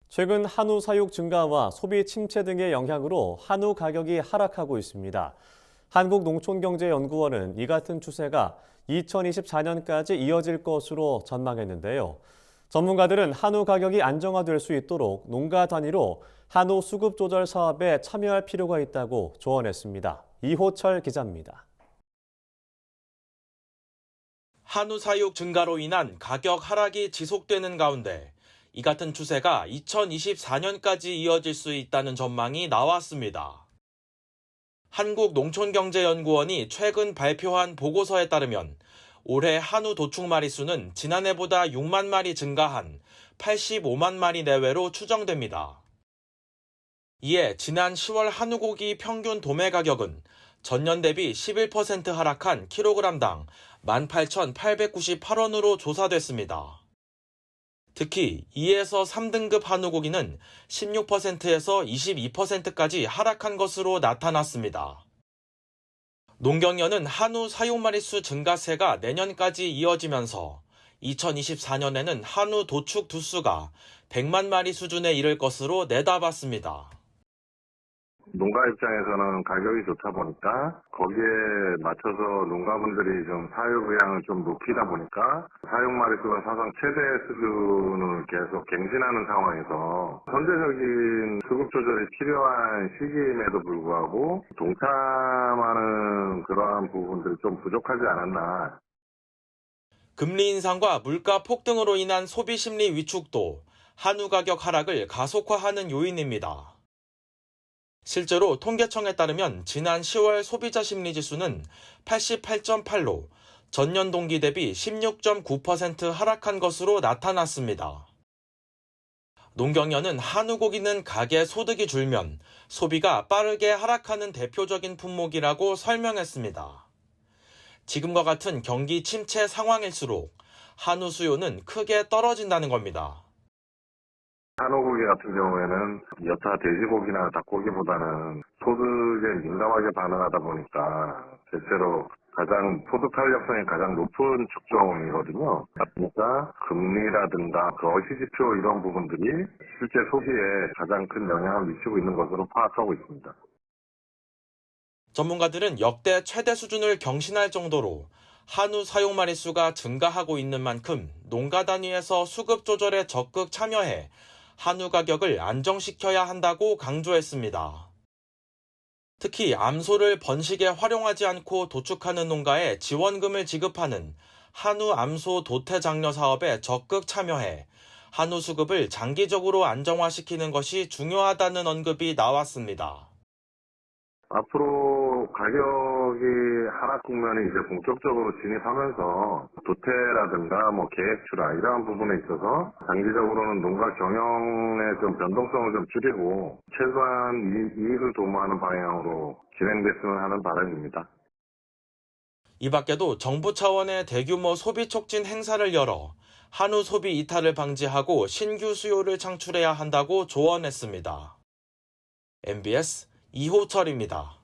최근 한우 사육 증가와 소비 침체 등의 영향으로 한우 가격이 하락하고 있습니다. 한국농촌경제연구원은 이 같은 추세가 2024년까지 이어질 것으로 전망했는데요. 전문가들은 한우 가격이 안정화될 수 있도록 농가 단위로 한우 수급 조절 사업에 참여할 필요가 있다고 조언했습니다. 이호철 기자입니다. 한우 사육 증가로 인한 가격 하락이 지속되는 가운데 이 같은 추세가 2024년까지 이어질 수 있다는 전망이 나왔습니다. 한국농촌경제연구원이 최근 발표한 보고서에 따르면 올해 한우 도축 마리수는 지난해보다 6만 마리 증가한 85만 마리 내외로 추정됩니다. 이에 지난 10월 한우고기 평균 도매 가격은 전년 대비 11% 하락한 킬로그램당 18,898원으로 조사됐습니다. 특히 2에서 3등급 한우고기는 16%에서 22%까지 하락한 것으로 나타났습니다. 농경연은 한우 사육 마리수 증가세가 내년까지 이어지면서 2024년에는 한우 도축 두수가 100만 마리 수준에 이를 것으로 내다봤습니다. 농가 입장에서는 가격이 좋다 보니까 거기에 맞춰서 농가분들이 좀 사육 의향을 좀 높이다 보니까 사육 마리수가 사상 최대 수준을 계속 갱신하는 상황에서 선제적인 수급 조절이 필요한 시기임에도 불구하고 동참하는 그러한 부분들이 좀 부족하지 않았나. 금리 인상과 물가 폭등으로 인한 소비 심리 위축도 한우 가격 하락을 가속화하는 요인입니다. 실제로 통계청에 따르면 지난 10월 소비자 심리 지수는 88.8로 전년 동기 대비 16.9% 하락한 것으로 나타났습니다. 농경연은 한우 고기는 가게 소득이 줄면 소비가 빠르게 하락하는 대표적인 품목이라고 설명했습니다. 지금과 같은 경기 침체 상황일수록 한우 수요는 크게 떨어진다는 겁니다. 한우고기 같은 경우에는 여타 돼지고기나 닭고기보다는 소득에 민감하게 반응하다 보니까 실제로 가장 소득 탄력성이 가장 높은 축종이거든요. 그러니까 금리라든가 어시지표 이런 부분들이 실제 소비에 가장 큰 영향을 미치고 있는 것으로 파악하고 있습니다. 전문가들은 역대 최대 수준을 경신할 정도로 한우 사용 마리수가 증가하고 있는 만큼 농가 단위에서 수급 조절에 적극 참여해 한우 가격을 안정시켜야 한다고 강조했습니다. 특히 암소를 번식에 활용하지 않고 도축하는 농가에 지원금을 지급하는 한우 암소 도태 장려 사업에 적극 참여해 한우 수급을 장기적으로 안정화시키는 것이 중요하다는 언급이 나왔습니다. 앞으로 가격이 하락 국면에 이제 본격적으로 진입하면서 도태라든가 계획 출하 이러한 부분에 있어서 장기적으로는 농가 경영의 좀 변동성을 좀 줄이고 최소한 이익을 도모하는 방향으로 진행됐으면 하는 바람입니다. 이 밖에도 정부 차원의 대규모 소비 촉진 행사를 열어 한우 소비 이탈을 방지하고 신규 수요를 창출해야 한다고 조언했습니다. MBS 이호철입니다.